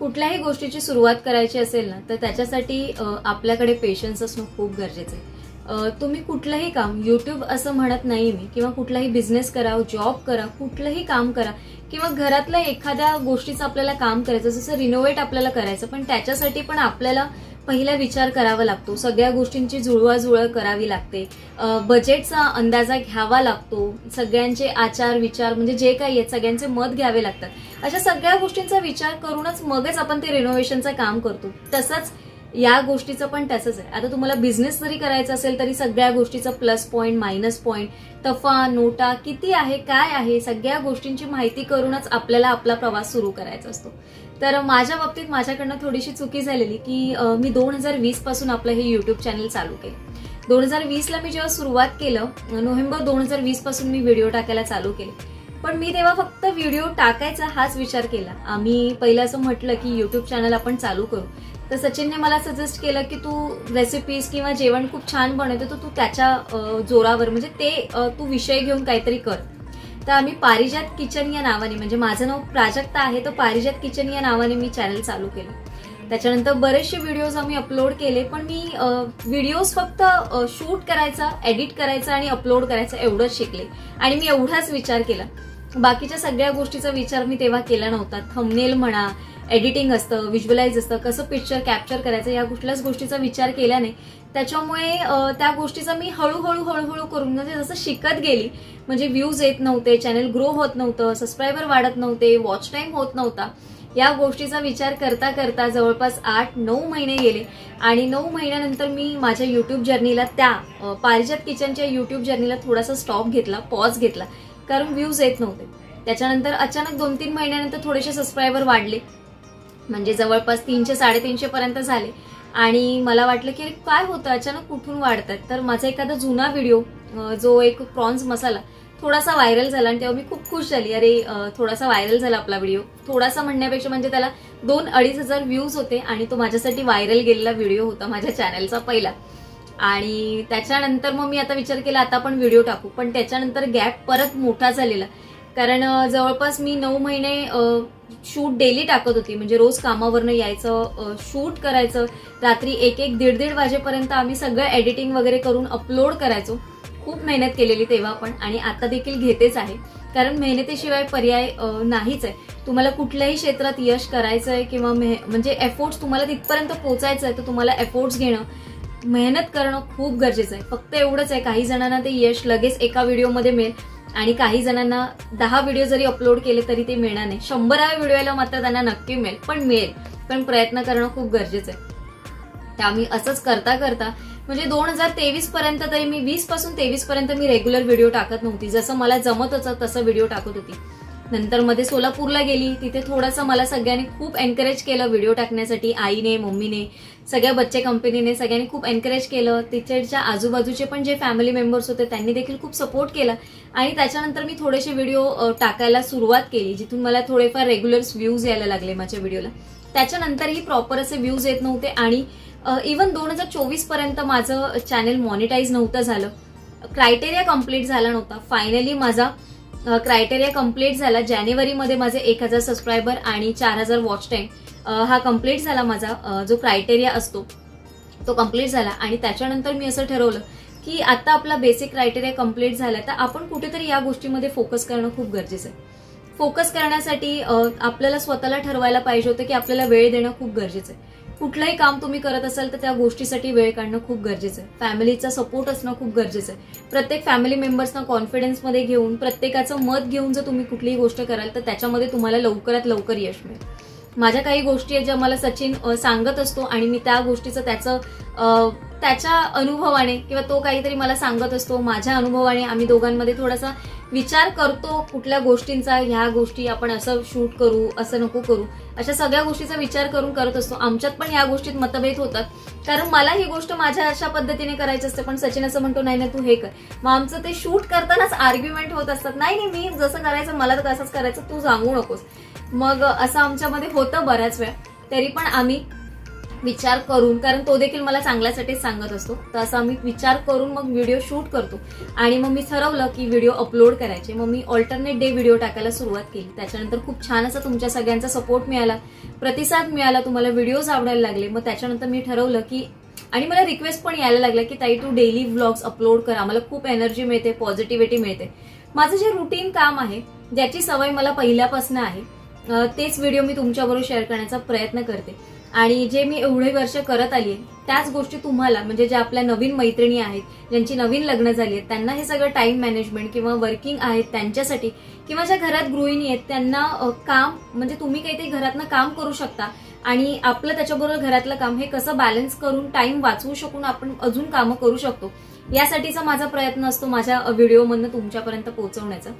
कुठल्याही गोष्टीची सुरुवात करायची असेल ना तर त्याच्यासाठी आपल्याकडे पेशन्स असणं खूप गरजेचं आहे। तुम्ही कुठलंही काम, यूट्यूब असं म्हणत नाही मी, किंवा कुठलाही बिझनेस करा, जॉब करा, कुठलंही काम करा, किंवा घरातल्या एखाद्या गोष्टीचं आपल्याला काम करायचं, जसं रिनोव्हेट आपल्याला करायचं, पण त्याच्यासाठी पण आपल्याला पहिला विचार करावा लागतो, सगळ्या गोष्टींची जुळवाजुळव करावी लागते, बजेटचा अंदाजा घ्यावा लागतो, सगळ्यांचे आचार विचार म्हणजे जे काही आहेत सगळ्यांचे मत घ्यावे लागतात। अशा सगळ्या गोष्टींचा विचार करूनच मगच आपण ते रिनोव्हेशनचं काम करतो। तसंच या गोष्टीचं पण तसंच आहे। आता तुम्हाला बिझनेस जरी करायचा असेल तरी सगळ्या गोष्टीचं प्लस पॉइंट, मायनस पॉइंट, तफा, नोटा किती आहे, काय आहे, सगळ्या गोष्टींची माहिती करूनच आपल्याला आपला प्रवास सुरू करायचा असतो। तर माझ्या बाबतीत माझ्याकडनं थोडीशी चुकी झालेली की मी 2020 पासून आपलं हे युट्यूब चॅनल चालू केलं। 2020ला मी जेव्हा सुरुवात केलं, नोव्हेंबर 2020 पासून मी व्हिडिओ टाकायला चालू केले, पण मी तेव्हा फक्त व्हिडिओ टाकायचा हाच विचार केला। आम्ही पहिलं असं म्हटलं की युट्यूब चॅनल आपण चालू करू, तर सचिनने मला सजेस्ट केलं की तू रेसिपीज किंवा जेवण खूप छान बनवते, तर तू त्याच्या जोरावर म्हणजे ते तू विषय घेऊन काहीतरी कर। तर आम्ही पारिजात किचन या नावाने, म्हणजे माझं नाव प्राजक्ता आहे, तर पारिजात किचन या नावाने मी चॅनल चालू केलं। त्याच्यानंतर बरेचसे व्हिडिओज आम्ही अपलोड केले, पण मी व्हिडिओज फक्त शूट करायचा, एडिट करायचा आणि अपलोड करायचं एवढंच शिकले आणि मी एवढाच विचार केला। बाकीच्या सगळ्या गोष्टीचा विचार मी तेव्हा केला नव्हता। थंबनेल म्हणा, एडिटिंग असतं, व्हिज्युअलाइज असतं, कसं पिक्चर कॅप्चर करायचं, या कुठल्याच गोष्टीचा विचार केला नाही। त्याच्यामुळे त्या गोष्टीचा मी हळूहळू करून म्हणजे जसं शिकत गेली, म्हणजे व्ह्यूज येत नव्हते, चॅनल ग्रो होत नव्हतं, सबस्क्रायबर वाढत नव्हते, वॉच टाइम होत नव्हता, या गोष्टीचा विचार करता करता जवळपास 8-9 महिने गेले आणि 9 महिन्यानंतर मी माझ्या युट्यूब जर्नीला, त्या पारिजात किचनच्या युट्यूब जर्नीला थोडासा स्टॉप घेतला, पॉज घेतला, कारण व्ह्यूज येत नव्हते। त्याच्यानंतर अचानक 2-3 महिन्यानंतर थोडेसे सबस्क्रायबर वाढले, म्हणजे जवळपास 300-350 पर्यंत झाले आणि मला वाटलं की काय होतं, अचानक कुठून वाढतात। तर माझा एखादा जुना व्हिडिओ जो एक प्रॉन्स मसाला थोडासा व्हायरल झाला आणि तेव्हा मी खूप खुश झाली, अरे थोडासा व्हायरल झाला आपला व्हिडिओ, थोडासा म्हणण्यापेक्षा म्हणजे त्याला 2-2.5 हजार व्ह्यूज होते आणि तो माझ्यासाठी व्हायरल गेलेला व्हिडिओ होता माझ्या चॅनलचा पहिला। आणि त्याच्यानंतर मग मी आता विचार केला आता आपण व्हिडिओ टाकू, पण त्याच्यानंतर गॅप परत मोठा झालेला, कारण जवळपास मी 9 महिने शूट डेली टाकत होती, म्हणजे रोज कामावरनं यायचं, शूट करायचं, रात्री 1-1, 1:30 वाजेपर्यंत आम्ही सगळं एडिटिंग वगैरे करून अपलोड करायचो। खूप मेहनत केलेली तेव्हा पण आणि आता देखील घेतेच आहे, कारण मेहनतीशिवाय पर्याय नाहीच आहे। तुम्हाला कुठल्याही क्षेत्रात यश करायचं आहे किंवा म्हणजे एफोर्ट्स तुम्हाला तिथपर्यंत पोहोचायचं आहे, तर तुम्हाला एफोर्ट्स घेणं, मेहनत करणं खूप गरजेचं आहे। फक्त एवढंच आहे, काही जणांना ते यश लगेच एका व्हिडिओमध्ये मिळेल आणि काही जणांना 10 व्हिडिओ जरी अपलोड केले तरी ते मिळणार नाही, 100व्या व्हिडिओला मात्र त्यांना नक्की मिळेल, पण प्रयत्न करणं खूप गरजेचं आहे। त्या मी असंच करता करता म्हणजे 2023 पर्यंत तरी मी 20 पासून 23 पर्यंत मी रेग्युलर व्हिडिओ टाकत नव्हती, जसं मला जमत होतं तसं व्हिडिओ टाकत होती। नंतर मध्ये सोलापूरला गेली, तिथे थोडंसं मला सगळ्यांनी खूप एनकरेज केलं व्हिडिओ टाकण्यासाठी, आईने, मम्मीने, सगळ्या बच्चे कंपनीने सगळ्यांनी खूप एनकरेज केलं। तिच्याच्या आजूबाजूचे पण जे फॅमिली मेंबर्स होते त्यांनी देखील खूप सपोर्ट केला आणि त्याच्यानंतर मी थोडेसे व्हिडिओ टाकायला सुरुवात केली, जिथून मला थोडेफार रेग्युलर व्ह्यूज यायला लागले माझ्या व्हिडिओला। त्याच्यानंतरही प्रॉपर असे व्ह्यूज येत नव्हते आणि इव्हन 2024 पर्यंत माझं चॅनल मॉनिटाईज नव्हतं झालं, क्रायटेरिया कम्प्लीट झाला नव्हता। फायनली माझा क्रायटेरिया कम्प्लीट झाला, जानेवारीमध्ये माझे 1000 सबस्क्रायबर आणि 4000 वॉच टाइम हा कम्प्लीट झाला, माझा जो क्रायटेरिया असतो तो कम्प्लीट झाला। आणि त्याच्यानंतर मी असं ठरवलं की आता आपला बेसिक क्रायटेरिया कम्प्लीट झाला, तर आपण कुठेतरी या गोष्टीमध्ये फोकस करणं खूप गरजेचं आहे। फोकस करण्यासाठी आपल्याला स्वतःला ठरवायला पाहिजे होतं की आपल्याला वेळ देणं खूप गरजेचं आहे। कुठलंही काम तुम्ही करत असाल तर त्या गोष्टीसाठी वेळ काढणं खूप गरजेचं आहे, फॅमिलीचा सपोर्ट असणं खूप गरजेचं आहे। प्रत्येक फॅमिली मेंबर्सना कॉन्फिडन्समध्ये घेऊन, प्रत्येकाचं मत घेऊन जर तुम्ही कुठलीही गोष्ट कराल तर त्याच्यामध्ये तुम्हाला लवकरात लवकर यश मिळेल। माझ्या काही गोष्टी आहेत ज्या मला सचिन सांगत असतो आणि मी त्या गोष्टीचं त्याच्या अनुभवाने किंवा तो काहीतरी मला सांगत असतो, माझ्या अनुभवाने आम्ही दोघांमध्ये थोडासा विचार करतो कुठल्या गोष्टींचा, ह्या गोष्टी आपण असं शूट करू, असं नको करू, अशा सगळ्या गोष्टीचा विचार करून करत असतो। आमच्यात पण या गोष्टीत मतभेद होतात, कारण मला ही गोष्ट माझ्या अशा पद्धतीने करायची असते, पण सचिन असं म्हणतो नाही नाही तू हे कर। मग आमचं ते शूट करतानाच आर्ग्युमेंट होत असतात, नाही मी जसं करायचं मला तर तसंच करायचं, तू सांगू नकोस। मग असं आमच्यामध्ये होतं बऱ्याच वेळा, तरी पण आम्ही विचार करून, कारण तो देखील मला चांगल्यासाठीच सांगत असतो, तर असं आम्ही विचार करून मग व्हिडिओ शूट करतो आणि मग मी ठरवलं की व्हिडिओ अपलोड करायचे. मग मी ऑल्टरनेट डे व्हिडिओ टाकायला सुरुवात केली. त्याच्यानंतर खूप छान असा तुमच्या सगळ्यांचा सपोर्ट मिळाला, प्रतिसाद मिळाला, तुम्हाला व्हिडिओज आवडायला लागले. मग त्याच्यानंतर मी ठरवलं की, आणि मला रिक्वेस्ट पण यायला लागल्या की ताई तू डेली व्लॉग्स अपलोड कर, आम्हाला खूप एनर्जी मिळते, पॉझिटिव्हिटी मिळते. माझं जे रुटीन काम आहे, ज्याची सवय मला पहिल्यापासून आहे, तेच व्हिडिओ मी तुमच्याबरोबर शेअर करण्याचा प्रयत्न करते. आणि जे मी एवढे वर्ष करत आली आहे त्याच गोष्टी तुम्हाला, म्हणजे ज्या आपल्या नवीन मैत्रिणी आहेत, ज्यांची नवीन लग्न झाली आहेत, त्यांना हे सगळं टाइम मॅनेजमेंट किंवा वर्किंग आहेत त्यांच्यासाठी, किंवा ज्या घरात गृहिणी आहेत त्यांना काम, म्हणजे तुम्ही काहीतरी घरातनं काम करू शकता आणि आपलं त्याच्याबरोबर घरातलं काम हे कसं बॅलन्स करून टाइम वाचवू शकून आपण अजून कामं करू शकतो, यासाठीचा माझा प्रयत्न असतो माझ्या व्हिडिओमधनं तुमच्यापर्यंत पोहोचवण्याचा.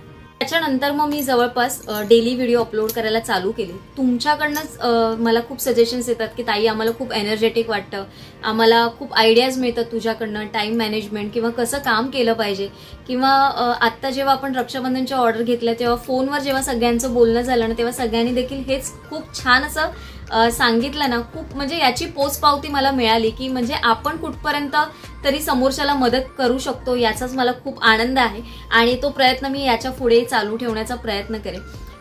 त्याच्यानंतर मग मी जवळपास डेली व्हिडिओ अपलोड करायला चालू केली. तुमच्याकडनंच मला खूप सजेशन्स येतात की ताई आम्हाला खूप एनर्जेटिक वाटतं, आम्हाला खूप आयडियाज मिळतात तुझ्याकडनं, टाइम मॅनेजमेंट किंवा कसं काम केलं पाहिजे. किंवा आत्ता जेव्हा आपण रक्षाबंधनच्या ऑर्डर घेतल्या तेव्हा फोनवर जेव्हा सगळ्यांचं बोलणं झालं ना, तेव्हा सगळ्यांनी देखील हेच खूप छान असं सांगितलं ना, खूप म्हणजे याची पोचपावती मला मिळाली की म्हणजे आपण कुठपर्यंत तरी समोरच्याला मदत करू शकतो, याचाच मला खूप आनंद आहे आणि तो प्रयत्न मी याच्या पुढे चालू ठेवण्याचा प्रयत्न करेन.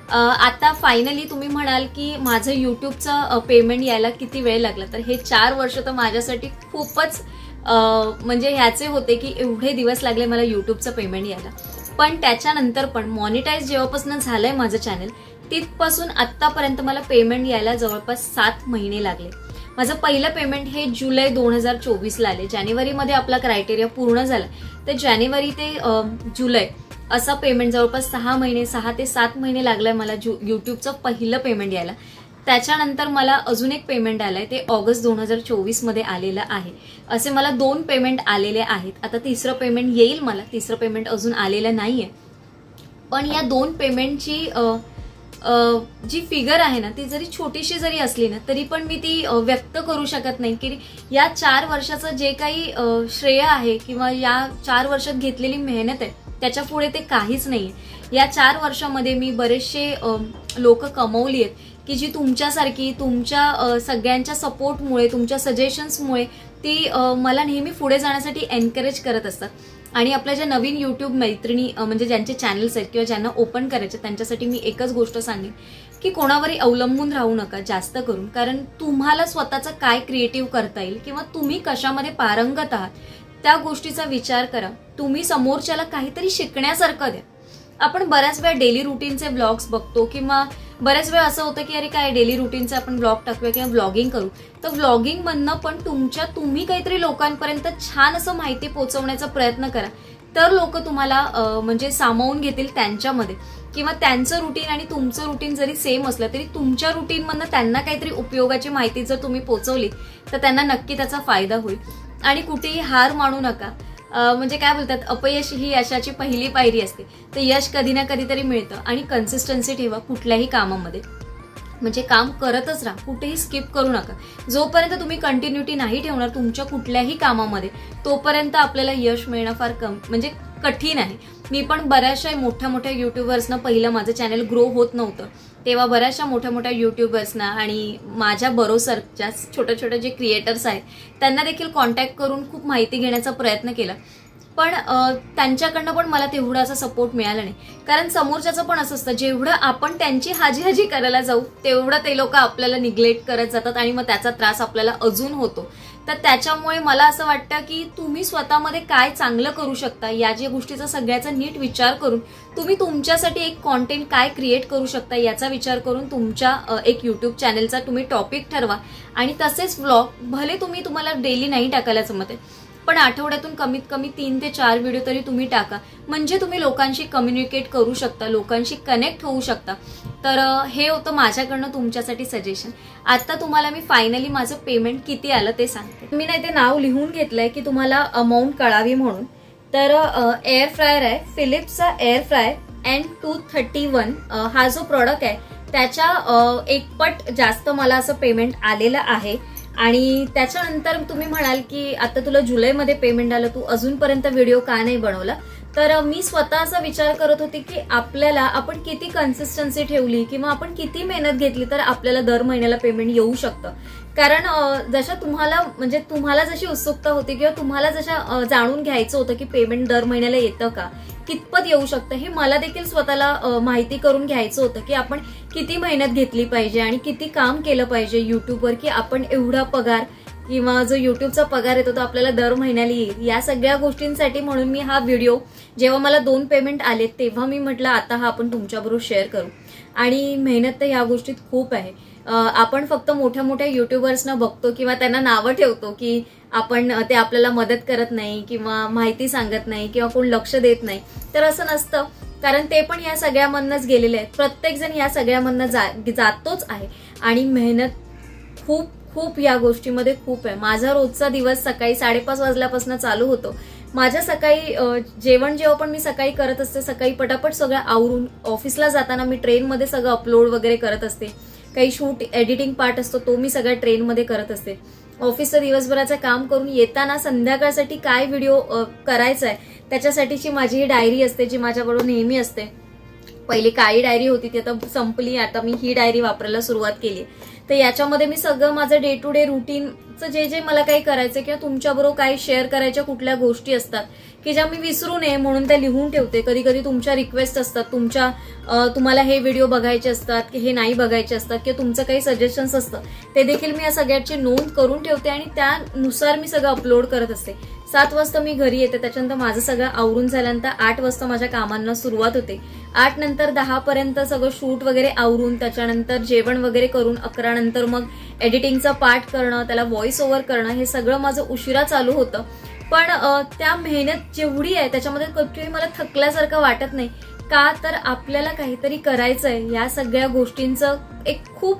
आता फायनली तुम्ही म्हणाल की माझं युट्यूबचं पेमेंट यायला किती वेळ लागला, तर हे 4 वर्ष तर माझ्यासाठी खूपच म्हणजे ह्याचे होते की एवढे दिवस लागले मला युट्यूबचं पेमेंट यायला. पण त्याच्यानंतर पण मॉनिटाईज जेव्हापासून झालंय माझं चॅनल, तिथपासून आतापर्यंत मला पेमेंट यायला जवळपास 7 महिने लागले. माझं पहिलं पेमेंट हे जुलै 2024ला आले. जानेवारीमध्ये आपला क्रायटेरिया पूर्ण झाला, तर जानेवारी ते जुलै असं पेमेंट जवळपास 6 ते 7 महिने लागलाय मला युट्यूबचं पहिलं पेमेंट यायला. त्याच्यानंतर मला अजून एक पेमेंट आलंय, ते ऑगस्ट 2024 मध्ये आलेलं आहे. असे मला 2 पेमेंट आलेले आहेत. आता तिसरं पेमेंट येईल मला, तिसरं पेमेंट अजून आलेलं नाहीये. पण या 2 पेमेंटची जी फिगर आहे ना, ती जरी छोटीशी जरी असली ना, तरी पण मी ती व्यक्त करू शकत नाही की या 4 वर्षाचं जे काही श्रेय आहे किंवा या 4 वर्षात घेतलेली मेहनत आहे त्याच्या पुढे ते काहीच नाहीये. या 4 वर्षामध्ये मी बरेचसे लोक कमवली आहेत की जी तुमच्यासारखी, तुमच्या सगळ्यांच्या सपोर्टमुळे, तुमच्या सजेशन्समुळे ती मला नेहमी पुढे जाण्यासाठी एनकरेज करत असतात. आणि आपल्या ज्या नवीन युट्यूब मैत्रिणी, म्हणजे ज्यांचे चॅनल्स आहेत किंवा ज्यांना ओपन करायचे, त्यांच्यासाठी मी एकच गोष्ट सांगेन की कोणावरही अवलंबून राहू नका जास्त करून. कारण तुम्हाला स्वतःचं काय क्रिएटिव्ह करता येईल किंवा तुम्ही कशामध्ये पारंगत आहात त्या गोष्टीचा विचार करा. तुम्ही समोरच्याला काहीतरी शिकण्यासारखं द्या. आपण बऱ्याच वेळा डेली रुटीनचे ब्लॉग्स बघतो किंवा बऱ्याच वेळा असं होतं की अरे काय डेली रुटीनचे आपण ब्लॉग टाकूया किंवा ब्लॉगिंग करू, तर ब्लॉगिंग मधनं पण तुम्ही काहीतरी लोकांपर्यंत छान असं माहिती पोहोचवण्याचा प्रयत्न करा. तर लोक तुम्हाला म्हणजे सामावून घेतील त्यांच्यामध्ये, किंवा त्यांचं रुटीन आणि तुमचं रुटीन जरी सेम असलं तरी तुमच्या रुटीनमधनं त्यांना काहीतरी उपयोगाची माहिती जर तुम्ही पोहोचवली तर त्यांना नक्की त्याचा फायदा होईल. आणि कुठेही हार मानू नका. म्हणजे काय बोलतात, अपयश ही यशाची पहिली पायरी असते. तर यश कधी ना कधीतरी मिळतं. आणि कन्सिस्टन्सी ठेवा कुठल्याही कामामध्ये, म्हणजे काम करतच राहा, कुठेही स्किप करू नका. जोपर्यंत तुम्ही कंटिन्युटी नाही ठेवणार तुमच्या कुठल्याही कामामध्ये, तोपर्यंत आपल्याला यश मिळणं फार म्हणजे कठीण आहे. मी पण बऱ्याचशा मोठ्या मोठ्या युट्यूबर्सना, पहिलं माझं चॅनल ग्रो होत नव्हतं तेव्हा बऱ्याचशा मोठ्या मोठ्या युट्यूबर्सना आणि माझ्या बरोबर ज्या छोट्या छोट्या जे क्रिएटर्स आहेत त्यांना देखील कॉन्टॅक्ट करून खूप माहिती घेण्याचा प्रयत्न केला. पण त्यांच्याकडनं पण मला तेवढा असा सपोर्ट मिळाला नाही. कारण समोरच्याचं पण असं असतं, जेवढं आपण त्यांची हाजी करायला जाऊ तेवढं ते लोक आपल्याला निग्लेक्ट करत जातात आणि मग त्याचा त्रास आपल्याला अजून होतो. तर त्याच्यामुळे मला असं वाटतं की तुम्ही स्वतःमध्ये काय चांगलं करू शकता या ज्या गोष्टीचा सगळ्याचा नीट विचार करून तुम्ही तुमच्यासाठी एक कॉन्टेंट काय क्रिएट करू शकता याचा विचार करून तुमच्या एक युट्यूब चॅनलचा तुम्ही टॉपिक ठरवा. आणि तसेच व्लॉग भले तुम्हाला डेली नाही टाकायला जमत आहे, पण आठवड्यातून कमीत कमी 3 ते 4 व्हिडिओ तरी तुम्ही टाका. म्हणजे तुम्ही लोकांशी कम्युनिकेट करू शकता, लोकांशी कनेक्ट होऊ शकता. तर हे होतं माझ्याकडनं तुमच्यासाठी सजेशन. आता तुम्हाला मी फायनली माझं पेमेंट किती आलं ते सांगते. मी नाही ते नाव लिहून घेतलंय की तुम्हाला अमाऊंट कळावी म्हणून. तर एअर फ्रायर आहे, फिलिप्सचा एअर फ्रायर N231 हा जो प्रॉडक्ट आहे त्याच्या 1 पट जास्त मला असं पेमेंट आलेलं आहे. आणि त्याच्यानंतर तुम्ही म्हणाल की आता तुला जुलैमध्ये पेमेंट आलं, तू अजूनपर्यंत व्हिडिओ का नाही बनवला. तर मी स्वतः असा विचार करत होते की आपण किती कन्सिस्टन्सी ठेवली किंवा आपण किती मेहनत घेतली तर आपल्याला दर महिन्याला पेमेंट येऊ शकतं. कारण जशा तुम्हाला जशी उत्सुकता होती किंवा तुम्हाला जशा जाणून घ्यायचं होतं की पेमेंट दर महिन्याला येतं का, कितपत येऊ शकतं, हे मला देखील स्वतःला माहिती करून घ्यायचं होतं की आपण किती मेहनत घेतली पाहिजे आणि किती काम केलं पाहिजे युट्यूबवर की आपण एवढा पगार किंवा जो युट्यूबचा पगार येतो तो आपल्याला दर महिन्याला येईल. या सगळ्या गोष्टींसाठी म्हणून मी हा व्हिडिओ, जेव्हा मला 2 पेमेंट आले तेव्हा मी म्हटलं आता हा आपण तुमच्याबरोबर शेअर करू. आणि मेहनत तर ह्या गोष्टीत खूप आहे. आपण फक्त मोठ्या मोठ्या युट्यूबर्सना बघतो किंवा त्यांना नावं ठेवतो की ते आपल्याला मदत करत नाही किंवा माहिती सांगत नाही किंवा कोण लक्ष देत नाही. तर असं नसतं, कारण ते पण या सगळ्यामधनंच गेलेले आहेत. प्रत्येक जण या सगळ्यामधनं जातोच आहे आणि मेहनत खूप खूप या गोष्टीमध्ये खूप आहे. माझा रोजचा दिवस सकाळी 5:30 वाजल्यापासून चालू होतो. माझ्या सकाळी जेव्हा पण मी सकाळी करत असते, सकाळी पटापट सगळं आवरून ऑफिसला जाताना मी ट्रेनमध्ये सगळं अपलोड वगैरे करत असते. काही शूट एडिटिंग पार्ट असतो तो मी सगळ्या ट्रेनमध्ये करत असते. ऑफिसचं दिवसभराचं काम करून येताना संध्याकाळसाठी काय व्हिडिओ करायचा आहे त्याच्यासाठीची माझी ही डायरी असते जी माझ्याबरोबर नेहमी असते. पहिली काळी डायरी होती ती आता संपली, आता मी ही डायरी वापरायला सुरुवात केली. तर याच्यामध्ये मी सगळं माझं डे टू डे रुटीनचं जे मला काही करायचं किंवा तुमच्याबरोबर काही शेअर करायच्या कुठल्या गोष्टी असतात की ज्या मी विसरू नये म्हणून त्या लिहून ठेवते. कधी कधी तुमच्या रिक्वेस्ट असतात, तुम्हाला हे व्हिडिओ बघायचे असतात की हे नाही बघायचे असतात किंवा तुमचं काही सजेशन्स असतं, ते देखील मी या सगळ्याची नोंद करून ठेवते आणि त्यानुसार मी सगळं अपलोड करत असते. 7 वाजता मी घरी येते, त्याच्यानंतर माझं सगळं आवरून झाल्यानंतर 8 वाजता माझ्या कामांना सुरुवात होते. 8 नंतर 10 पर्यंत सगळं शूट वगैरे आवरून त्याच्यानंतर जेवण वगैरे करून 11 नंतर मग एडिटिंगचा पार्ट करणं, त्याला व्हॉइस ओव्हर करणं, हे सगळं माझं उशिरा चालू होतं. पण त्या मेहनत जेवढी आहे त्याच्यामध्ये कधीही मला थकल्यासारखं वाटत नाही. का तर आपल्याला काहीतरी करायचंय. या सगळ्या गोष्टींचं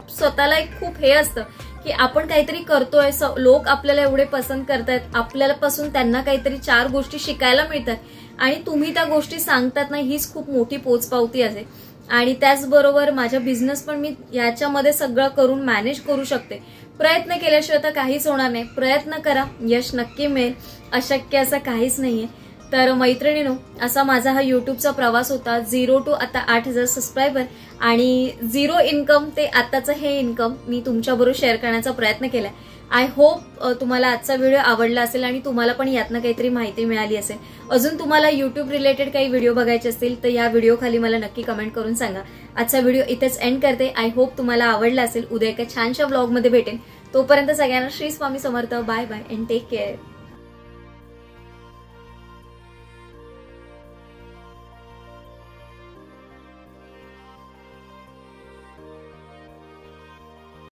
स्वतःला खूप हे असतं की आपण काहीतरी करतोय, लोक आपल्याला एवढे पसंत करतायत, आपल्यापासून त्यांना काहीतरी 4 गोष्टी शिकायला मिळतात आणि तुम्ही त्या गोष्टी सांगतात ना, हीच खूप मोठी पोचपावती आहे. आणि त्याचबरोबर माझा बिझनेस पण मी याच्यामध्ये सगळं करून मॅनेज करू शकते. प्रयत्न केल्याशिवाय तर काहीच होणार नाही. प्रयत्न करा, यश नक्की मिळेल. अशक्य असं काहीच नाहीये. तर मैत्रिणींनो, असा माझा हा युट्यूबचा प्रवास होता. 0 to आता 8,000 सबस्क्रायबर आणि 0 इन्कम ते आताचं हे इन्कम मी तुमच्याबरोबर शेअर करण्याचा प्रयत्न केलाय. आय होप तुम्हाला आजचा व्हिडिओ आवडला असेल आणि तुम्हाला पण यातनं काहीतरी माहिती मिळाली असेल. अजून तुम्हाला युट्यूब रिलेटेड काही व्हिडिओ बघायचे असतील तर या व्हिडिओ खाली मला नक्की कमेंट करून सांगा. आजचा व्हिडिओ इथेच एंड करते. आय होप तुम्हाला आवडला असेल. उद्या एका छानशा ब्लॉगमध्ये भेटेन. तोपर्यंत सगळ्यांना Shri Swami Samarth. Bye bye and take care.